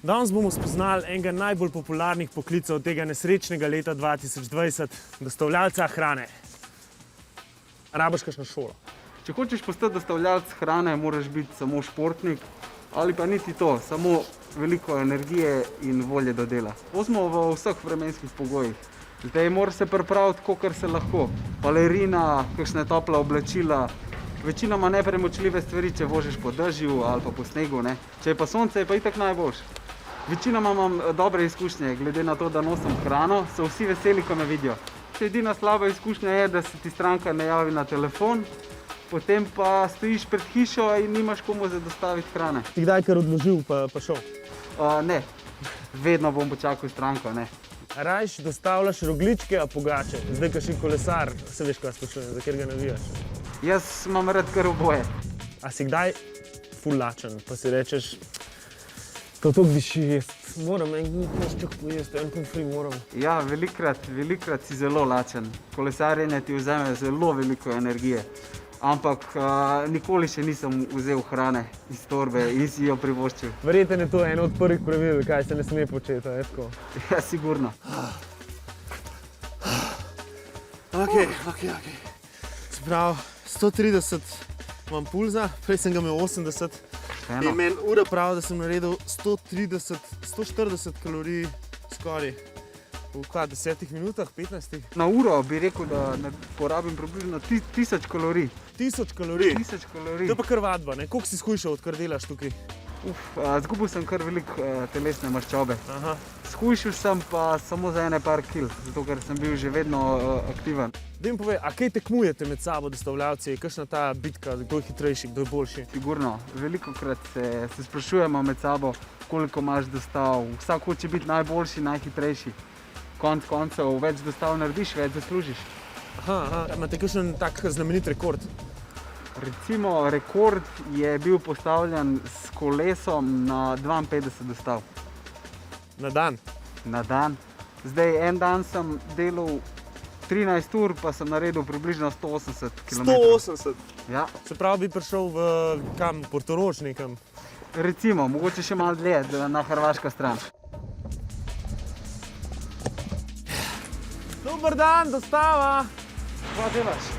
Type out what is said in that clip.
Danes bomo spoznali enega najbolj popularnih poklicev tega nesrečnega leta 2020, dostavljalca hrane. Rabiš kakšno šolo? Če hočeš postati dostavljalec hrane, moraš biti samo športnik ali pa niti to, samo veliko energije in volje do dela. To smo v vseh vremenskih pogojih. Zdaj moraš se pripraviti, kolikor se lahko. Balerina, kakšne topla oblačila, večinoma nepremočljive stvari, če voziš po dežju ali pa po snegu, ne. Če je pa sonce, je pa itak najboljše. Večinoma imam dobre izkušnje, glede na to, da nosim hrano, so vsi veseli, ko me vidijo. Edina slaba izkušnja je, da se ti stranka ne javi na telefon, potem pa stojiš pred hišo in nimaš komu za dostaviti hrane. Ti kdaj kar odložil pa šel? Ne, vedno bom počakal stranko, ne. Rajš dostavljaš rogljičke, a pogače. Zdaj, ko si kolesar, se veš, kaj sprašujem, za kjer ga navijaš. Jaz imam rad kar oboje. A si kdaj ful lačen, pa si rečeš, to toliko diši jest, moram en košček pojesti, en pomfri moram. Ja, velikokrat si zelo lačen. Kolesarjenje ti vzame zelo veliko energije. Ampak nikoli še nisem vzel hrane iz torbe in si jo privoščil. Verjetno je to eno od prvih pravil, kaj se ne sme početi, je tako? Ja, sigurno. Okej. Se pravi, 130 imam pulza, prej sem ga imel 80. In meni ura pravi, da sem naredil 140 kalorij skoraj v 10 minutah, 15. Na uro bi rekel, da porabim približno 1000 kalorij. 1000 kalorij? 1000 kalorij. To je pa kar vadba, ne? Koliko si shujšal, odkar delaš tukaj? Zgubil sem kar veliko telesne maščobe. Aha. Shujšal sem pa samo za ene par kil, zato ker sem bil že vedno aktiven. Daj mi povej, a kaj tekmujete med sabo dostavljalci? Kakšna ta bitka, kdo je hitrejši, kdo je boljši? Sigurno, velikokrat se sprašujemo med sabo, koliko imaš dostav. Vsak hoče biti najboljši, najhitrejši. Konec koncev, več dostav narediš, več zaslužiš. Aha, imate kakšen tak znamenit rekord? Recimo, rekord je bil postavljen s kolesom na 52 dostav. Na dan? Na dan. Zdaj, en dan sem delal 13 ur, pa sem naredil približno 180 km. 180? Ja. Se pravi, bi prišel v kam, Portorož nekam? Recimo, mogoče še malo dlje, na hrvaška stran. Dober dan, dostava! Kaj delaš?